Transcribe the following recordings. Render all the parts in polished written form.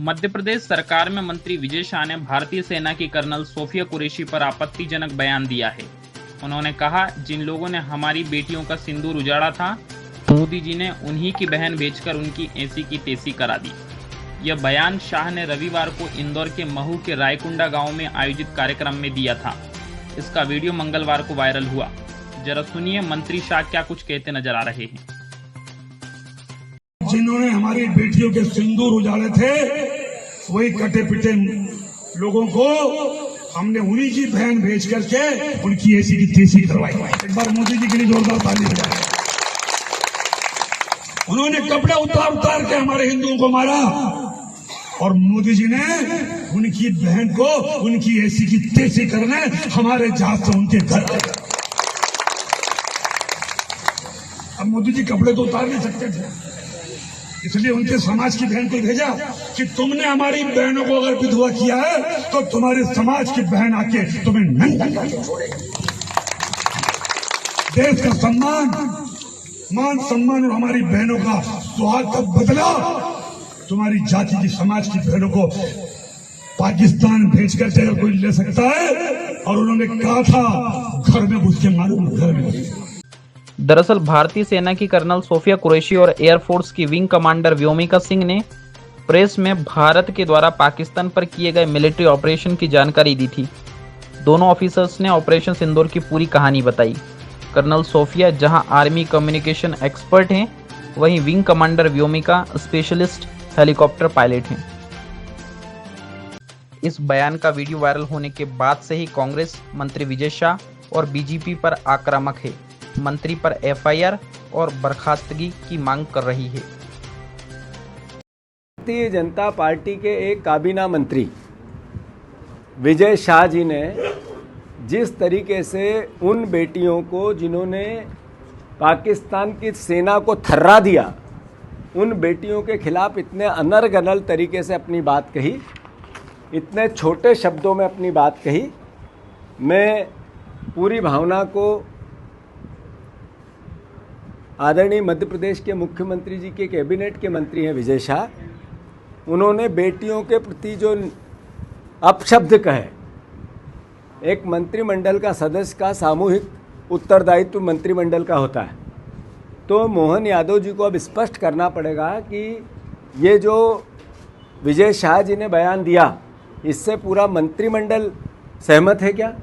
मध्य प्रदेश सरकार में मंत्री विजय शाह ने भारतीय सेना की कर्नल सोफिया कुरैशी पर आपत्तिजनक बयान दिया है। उन्होंने कहा, जिन लोगों ने हमारी बेटियों का सिंदूर उजाड़ा था, मोदी जी ने उन्हीं की बहन भेजकर उनकी ऐसी की तैसी करा दी। यह बयान शाह ने रविवार को इंदौर के महू के रायकुंडा गांव में आयोजित कार्यक्रम में दिया था। इसका वीडियो मंगलवार को वायरल हुआ। जरा सुनिए मंत्री शाह क्या कुछ कहते नजर आ रहे हैं। जिन्होंने हमारी बेटियों के सिंदूर उजाड़े थे, वही कटे पिटे लोगों को हमने उन्हीं की बहन भेज करके उनकी ऐसी की तैसी करवाई। एक बार मोदी जी के लिए जोरदार ताली बजाएं। उन्होंने कपड़े उतार उतार के हमारे हिंदुओं को मारा और मोदी जी ने उनकी बहन को उनकी ऐसी की तैसी करने हमारे जहाज से उनके घर आए। अब मोदी जी कपड़े तो उतार नहीं सकते थे, इसलिए उनके समाज की बहन को भेजा कि तुमने हमारी बहनों को अगर विधवा किया है तो तुम्हारे समाज की बहन आके तुम्हें नंगा करके छोड़ेगी। देश का सम्मान, मान सम्मान और हमारी बहनों का सुहाग का बदला तुम्हारी जाति की समाज की बहनों को पाकिस्तान भेजकर अगर कोई ले सकता है, और उन्होंने कहा था घर में घुस के मालूम, घर में घुस। दरअसल भारतीय सेना की कर्नल सोफिया कुरैशी और एयरफोर्स की विंग कमांडर व्योमिका सिंह ने प्रेस में भारत के द्वारा पाकिस्तान पर किए गए मिलिट्री ऑपरेशन की जानकारी दी थी। दोनों ऑफिसर्स ने ऑपरेशन सिंदूर की पूरी कहानी बताई। कर्नल सोफिया जहां आर्मी कम्युनिकेशन एक्सपर्ट हैं, वहीं wing commander Vyomika specialist helicopter pilot हैं। इस बयान का वीडियो वायरल होने के बाद से ही कांग्रेस मंत्री विजय शाह और बीजेपी पर आक्रामक है। मंत्री पर एफआईआर और बर्खास्तगी की मांग कर रही है। भारतीय जनता पार्टी के एक काबीना मंत्री विजय शाह जी ने जिस तरीके से उन बेटियों को जिन्होंने पाकिस्तान की सेना को थर्रा दिया, उन बेटियों के खिलाफ इतने अनर्गल तरीके से अपनी बात कही, इतने छोटे शब्दों में अपनी बात कही, मैं पूरी भावना को आदरणीय मध्य प्रदेश के मुख्यमंत्री जी के कैबिनेट के मंत्री हैं विजय शाह, उन्होंने बेटियों के प्रति जो अपशब्द कहे, एक मंत्रिमंडल का सदस्य का सामूहिक उत्तरदायित्व मंत्रिमंडल का होता है, तो मोहन यादव जी को अब स्पष्ट करना पड़ेगा कि ये जो विजय शाह जी ने बयान दिया, इससे पूरा मंत्रिमंडल सहमत है क्या?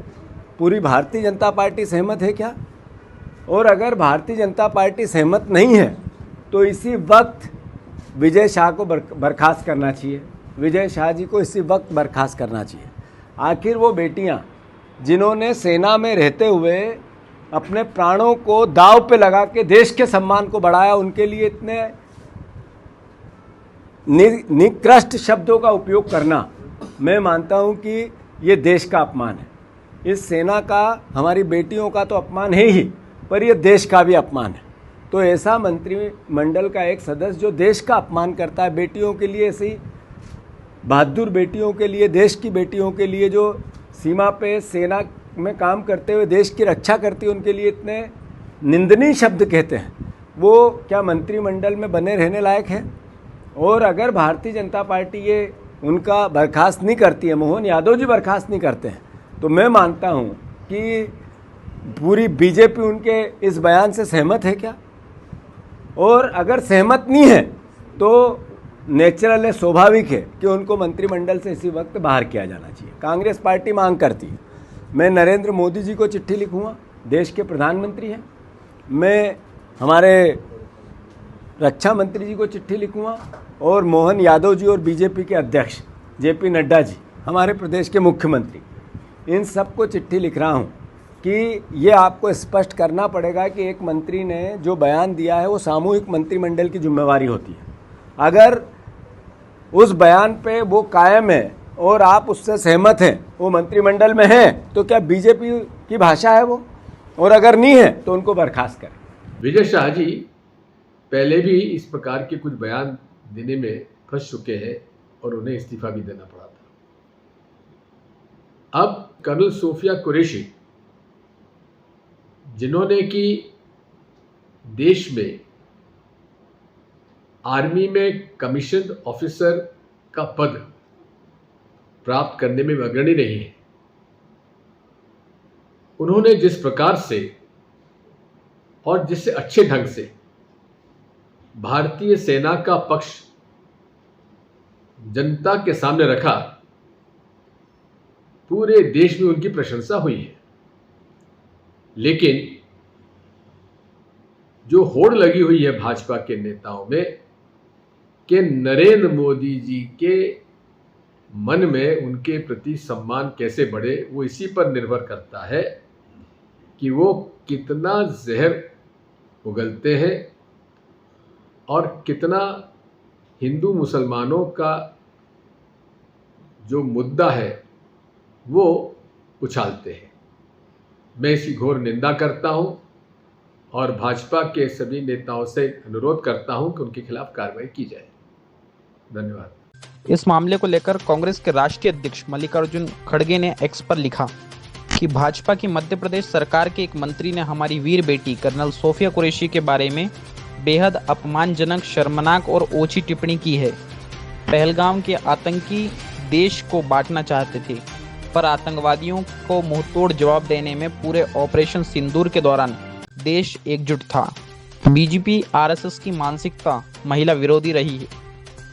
पूरी भारतीय जनता पार्टी सहमत है क्या? और अगर भारतीय जनता पार्टी सहमत नहीं है तो इसी वक्त विजय शाह को बर्खास्त करना चाहिए। विजय शाह जी को इसी वक्त बर्खास्त करना चाहिए। आखिर वो बेटियां जिन्होंने सेना में रहते हुए अपने प्राणों को दांव पे लगा के देश के सम्मान को बढ़ाया, उनके लिए इतने निकृष्ट शब्दों का उपयोग करना, मैं मानता हूं कि ये देश का अपमान है। इस सेना का, हमारी बेटियों का तो अपमान है ही, पर यह देश का भी अपमान है। तो ऐसा मंत्रिमंडल का एक सदस्य जो देश का अपमान करता है, बेटियों के लिए, ऐसी बहादुर बेटियों के लिए, देश की बेटियों के लिए जो सीमा पे सेना में काम करते हुए देश की रक्षा करती है, उनके लिए इतने निंदनीय शब्द कहते हैं, वो क्या मंत्रिमंडल में बने रहने लायक है? और अगर भारतीय जनता पार्टी ये उनका बर्खास्त नहीं करती है, मोहन यादव जी बर्खास्त नहीं करते हैं, तो मैं मानता हूँ कि पूरी बीजेपी उनके इस बयान से सहमत है क्या? और अगर सहमत नहीं है तो नेचुरल है, स्वाभाविक है कि उनको मंत्रिमंडल से इसी वक्त बाहर किया जाना चाहिए। कांग्रेस पार्टी मांग करती है, मैं नरेंद्र मोदी जी को चिट्ठी लिखूंगा, देश के प्रधानमंत्री हैं, मैं हमारे रक्षा मंत्री जी को चिट्ठी लिखूंगा, और मोहन यादव जी और बीजेपी के अध्यक्ष जेपी नड्डा जी, हमारे प्रदेश के मुख्यमंत्री, इन सबको चिट्ठी लिख रहा हूँ कि ये आपको स्पष्ट करना पड़ेगा कि एक मंत्री ने जो बयान दिया है वो सामूहिक मंत्रिमंडल की जिम्मेवारी होती है। अगर उस बयान पे वो कायम है और आप उससे सहमत हैं, वो मंत्रिमंडल में हैं, तो क्या बीजेपी की भाषा है वो? और अगर नहीं है तो उनको बर्खास्त करें। विजय शाह जी पहले भी इस प्रकार के कुछ बयान देने में फंस चुके हैं और उन्हें इस्तीफा भी देना पड़ा था। अब कर्नल सोफिया कुरैशी, जिन्होंने कि देश में आर्मी में कमीशन ऑफिसर का पद प्राप्त करने में अग्रणी रही है। उन्होंने जिस प्रकार से और जिससे अच्छे ढंग से भारतीय सेना का पक्ष जनता के सामने रखा, पूरे देश में उनकी प्रशंसा हुई है। लेकिन जो होड़ लगी हुई है भाजपा के नेताओं में कि नरेंद्र मोदी जी के मन में उनके प्रति सम्मान कैसे बढ़े, वो इसी पर निर्भर करता है कि वो कितना जहर उगलते हैं और कितना हिंदू मुसलमानों का जो मुद्दा है वो उछालते हैं। मैं इसकी घोर निंदा करता हूं और भाजपा के सभी नेताओं से अनुरोध करता हूं कि उनके खिलाफ कार्रवाई की जाए। धन्यवाद। इस मामले को लेकर कांग्रेस के राष्ट्रीय अध्यक्ष मल्लिकार्जुन खड़गे ने एक्स पर लिखा कि भाजपा की मध्य प्रदेश सरकार के एक मंत्री ने हमारी वीर बेटी कर्नल सोफिया कुरैशी के बारे में बेहद अपमानजनक, शर्मनाक और ओछी टिप्पणी की है। पहलगाम के आतंकी देश को बांटना चाहते थे, पर आतंकवादियों को मुंहतोड़ जवाब देने में पूरे ऑपरेशन सिंदूर के दौरान देश एकजुट था। बीजेपी आरएसएस की मानसिकता महिला विरोधी रही है।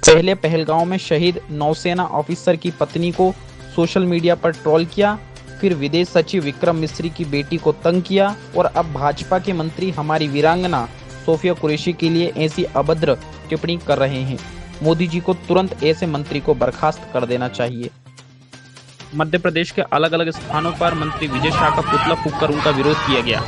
पहले पहलगाम में शहीद नौसेना ऑफिसर की पत्नी को सोशल मीडिया पर ट्रोल किया, फिर विदेश सचिव विक्रम मिस्री की बेटी को तंग किया और अब भाजपा के मंत्री हमारी वीरांगना सोफिया कुरैशी के लिए ऐसी अभद्र टिप्पणी कर रहे हैं। मोदी जी को तुरंत ऐसे मंत्री को बर्खास्त कर देना चाहिए। मध्य प्रदेश के अलग अलग स्थानों पर मंत्री विजय शाह का पुतला फूंककर उनका विरोध किया गया।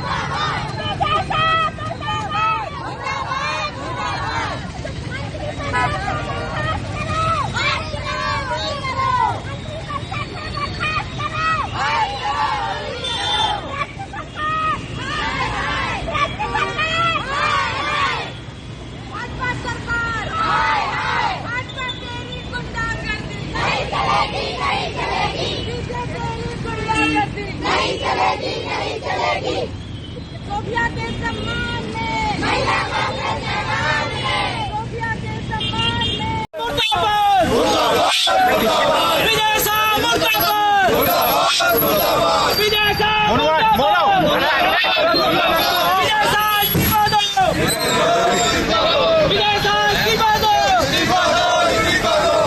नहीं चलेगी। सोफिया के सम्मान में, महिला कांग्रेस के सम्मान में, सोफिया के सम्मान में मुर्दाबाद, मुर्दाबाद, विजय शाह मुर्दाबाद, मुर्दाबाद, मुर्दाबाद, विजय शाह मुर्दाबाद, विजय शाह इस्तीफा दो, विजय शाह इस्तीफा दो,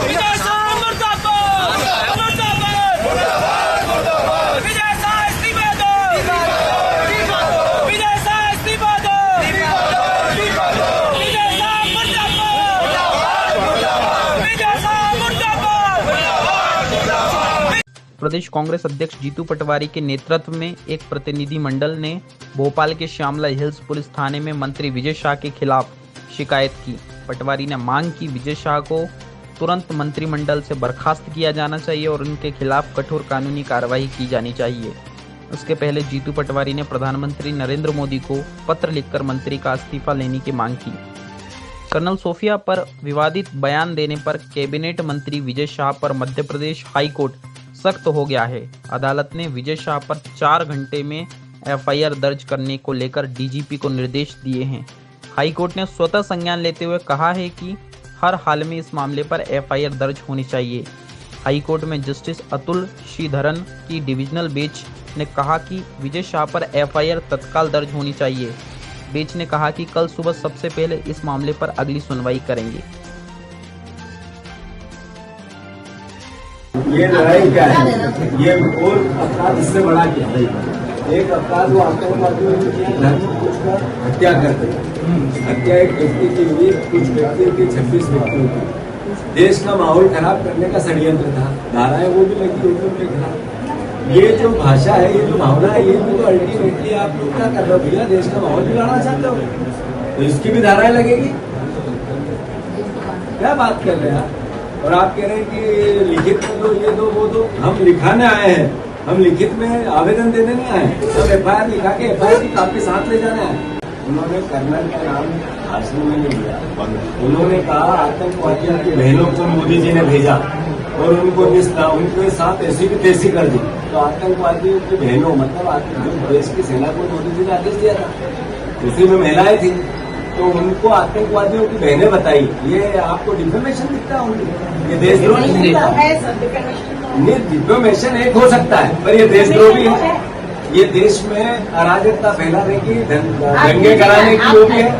विजय शाह मुर्दाबाद, मुर्दाबाद, मुर्दाबाद, विजय शाह इस्तीफा दो, विजय शाह इस्तीफा दो, विजय शाह मुर्दाबाद, विजय शाह मुर्दाबाद। प्रदेश कांग्रेस अध्यक्ष जीतू पटवारी के नेतृत्व में एक प्रतिनिधिमंडल ने भोपाल के श्यामला हिल्स पुलिस थाने में मंत्री विजय शाह के खिलाफ शिकायत की। पटवारी ने मांग की विजय शाह को तुरंत मंत्रिमंडल से बर्खास्त किया जाना चाहिए और उनके खिलाफ कठोर कानूनी कार्रवाई की जानी चाहिए। उसके पहले जीतू पटवारी ने प्रधानमंत्री नरेंद्र मोदी को पत्र लिखकर मंत्री का इस्तीफा लेने की मांग की। कर्नल सोफिया पर विवादित बयान देने पर कैबिनेट मंत्री विजय शाह पर मध्य प्रदेश हाई कोर्ट सख्त हो गया है। अदालत ने विजय शाह पर 4 घंटे में एफआईआर दर्ज करने को लेकर डीजीपी को निर्देश दिए हैं। हाई कोर्ट ने स्वतः संज्ञान लेते हुए कहा है कि हर हाल में इस मामले पर एफआईआर दर्ज होनी चाहिए। हाई कोर्ट में जस्टिस अतुल श्रीधरन की डिविजनल बेंच ने कहा कि विजय शाह पर एफआईआर तत्काल दर्ज होनी चाहिए। बेंच ने कहा कि कल सुबह सबसे पहले इस मामले पर अगली सुनवाई करेंगे। ये लड़ाई क्या है? ये और अपराध इससे बड़ा क्या है? एक अपराध वो आतंकवादियों ने किया, धर्म पूछकर हत्या कर दी। हत्या एक व्यक्ति की हुई, कुछ व्यक्तियों की, 26 व्यक्तियों की। देश का माहौल खराब करने का षड्यंत्र था। धाराएं वो भी लगी हुई के खिलाफ। ये जो भाषा है, ये जो भावना है, ये भी तो अल्टीमेटली आप लोग क्या कर रहे हो भैया? देश का माहौल बिगाड़ना चाहते हो तो इसकी भी धाराएं लगेगी। क्या बात कर रहे हैं आप? और आप कह रहे हैं कि लिखित में दो, ये दो, वो दो। हम लिखाने आए हैं, हम लिखित में आवेदन देने नहीं आए। सब एफआईआर लिखा के एफआईआर की कापी साथ ले जाना है। उन्होंने कर्नल का नाम भाषण में नहीं लिया। उन्होंने कहा आतंकवादियों की बहनों को मोदी जी ने भेजा और उनको उनके साथ ऐसी की तैसी कर दी। तो आतंकवादियों की बहनों मतलब जो देश की सेना को मोदी जी ने आदेश दिया था, उसी में महिलाएं थी। तो उनको आतंकवादियों की बहनें बताई, ये आपको डिफेमेशन दिखता है उनको? ये देशद्रोह नहीं दिखता? नहीं, डिफेमेशन एक हो सकता है, पर ये देशद्रोह भी है। ये देश में अराजकता फैलाने की, दंगे कराने की वो भी है।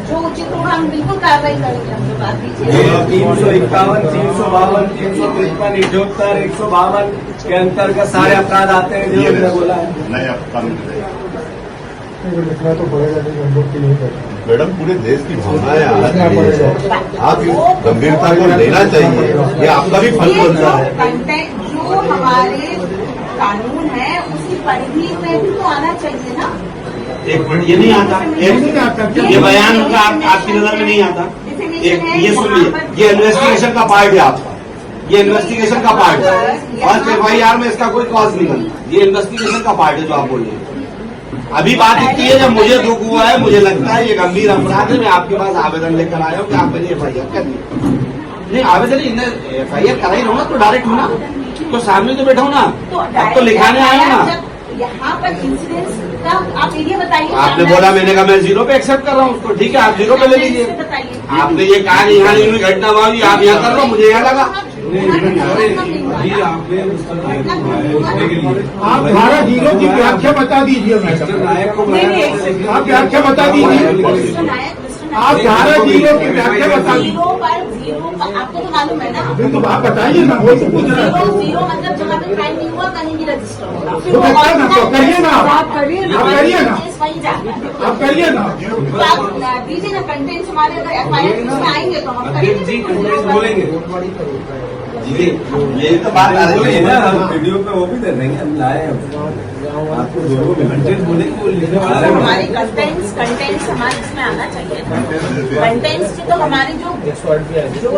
जो उचित होगा हम बिल्कुल कार्रवाई करेंगे। हम लोग बात कीजिए। 351, 352, 353, 78, 152 के अंतर्गत सारे अपराध आते हैं जो मैंने बोला है। नहीं, आप कानून लिखना तो पड़ेगा, नहीं हम लोग की नहीं करते। मैडम, पूरे देश की भावनाएं आज आप गंभीरता को लेना चाहिए, ये आपका भी फर्ज बनता है। जो हमारे कानून है उसकी परिधि में भी तो आना चाहिए ना। एक मिनट, ये नहीं आता, ये बयान का आपकी नजर में नहीं आता। ये सुनिए, ये इन्वेस्टिगेशन का पार्ट है आपका, ये इन्वेस्टिगेशन का पार्ट है। फर्स्ट FIR में इसका कोई कॉज नहीं बनता, ये इन्वेस्टिगेशन का पार्ट है जो आप बोल रहे हैं। अभी बात इतनी है, जब मुझे दुख हुआ है, मुझे लगता है ये गंभीर अपराध है, मैं आपके पास आवेदन लेकर आया हूँ कि आप मेरी FIR करिए। नहीं, आवेदन FIR करा ही रहो ना, तो डायरेक्ट हो ना, तो सामने तो बैठा हूँ ना, अब तो लिखाने आया ना। यहाँ पर इंसिडेंस का आप एरिया बताइए। आपने बोला, मैंने कहा मैं 0 पे एक्सेप्ट कर रहा हूँ उसको, ठीक है, आप 0 पे ले लीजिए। आपने ये कहा कि यहाँ नहीं हुई घटना हुई, आप यहाँ कर रहे हो, मुझे यहाँ लगा। आप धारा 0 की व्याख्या बता दीजिए मैडम, आप व्याख्या बता दीजिए। आप धारा 0 की व्याख्या बता दीजिए। आपको तो मालूम है ना, तो आप बताइए ना, वो तो पूछ रहा है। 0 मतलब जहाँ पे क्राइम नहीं हुआ कहीं भी रजिस्टर होगा। तो करिए ना, आप करिए ना, वही जाता है। आप करिए ना, तो आप दीजिए ना कंटेंट्स हमारे, अगर FIR में आएंगे तो हम करेंगे। यही तो बात आ रही है ना, हम वीडियो पे वो भी दे देंगे, हम लाए आपको दोनों कंटेंट बोलेंगे, वो लिखने वाले हमारे कंटेंट्स हमारे इसमें आना चाहिए। कंटेंट्स की तो हमारी जो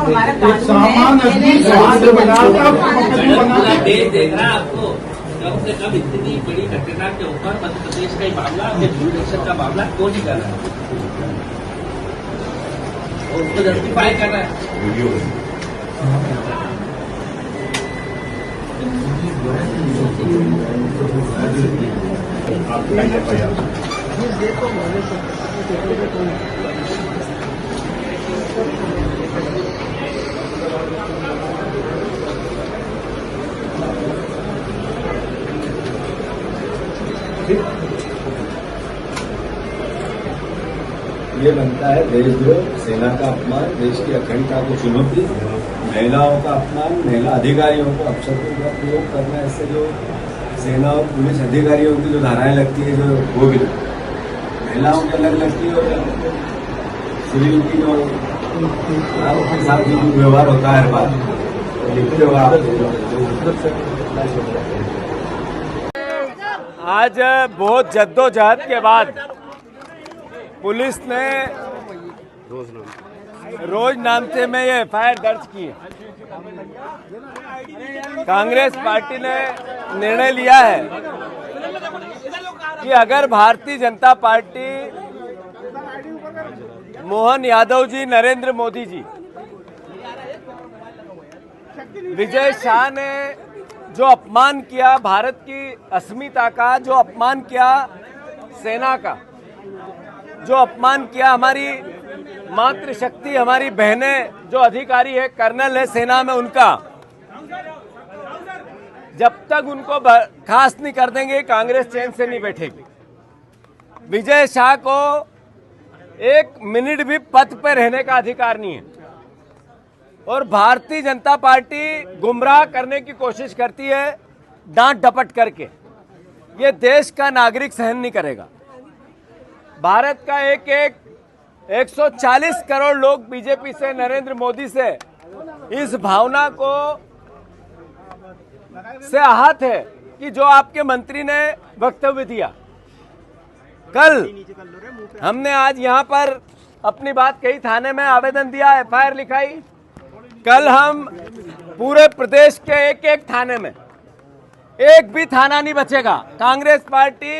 हमारा कानून है, देख रहा आपको कब से कब इतनी बड़ी घटना के ऊपर मध्य प्रदेश का ही मामला, जुडिशल का मामला क्यों नहीं कर रहा है? उसको जस्टिफाई कर रहा है। ये बनता है देशद्रोह, सेना का अपमान, देश की अखंडता को चुनौती, महिलाओं का अपमान, महिला अधिकारियों को अपशब्दों का प्रयोग करना। इससे जो सेना और पुलिस अधिकारियों की जो धाराएं लगती है, जो वो भी महिलाओं की अलग लगती है, और सिविल की जो के साथ जो व्यवहार होता है हर बार लिखते हो आप। आज बहुत जद्दोजहद के बाद पुलिस ने रोज नामचे में ये FIR दर्ज की है। कांग्रेस पार्टी ने निर्णय लिया है कि अगर भारतीय जनता पार्टी, मोहन यादव जी, नरेंद्र मोदी जी, विजय शाह ने जो अपमान किया भारत की अस्मिता का, जो अपमान किया सेना का, जो अपमान किया हमारी मातृशक्ति, हमारी बहनें जो अधिकारी है, कर्नल है सेना में, उनका जब तक उनको बर्खास्त नहीं कर देंगे कांग्रेस चैन से नहीं बैठेगी। विजय शाह को 1 मिनट भी पद पर रहने का अधिकार नहीं है, और भारतीय जनता पार्टी गुमराह करने की कोशिश करती है डांट डपट करके। ये देश का नागरिक सहन नहीं करेगा। भारत का 140 करोड़ लोग बीजेपी से, नरेंद्र मोदी से इस भावना को से आहत है कि जो आपके मंत्री ने वक्तव्य दिया। कल हमने आज यहां पर अपनी बात कही, थाने में आवेदन दिया, FIR लिखाई। कल हम पूरे प्रदेश के एक थाने में, एक भी थाना नहीं बचेगा। कांग्रेस पार्टी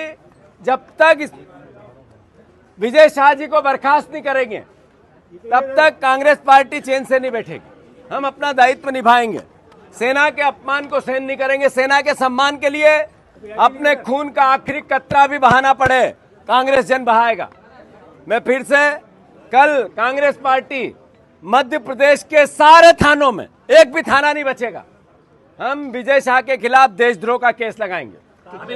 जब तक विजय शाह जी को बर्खास्त नहीं करेंगे तब तक कांग्रेस पार्टी चैन से नहीं बैठेगी। हम अपना दायित्व निभाएंगे, सेना के अपमान को सहन नहीं करेंगे। सेना के सम्मान के लिए अपने खून का आखिरी कतरा भी बहाना पड़े, कांग्रेस जन बहाएगा। मैं फिर से कल कांग्रेस पार्टी मध्य प्रदेश के सारे थानों में, एक भी थाना नहीं बचेगा, हम विजय शाह के खिलाफ देशद्रोह का केस लगाएंगे।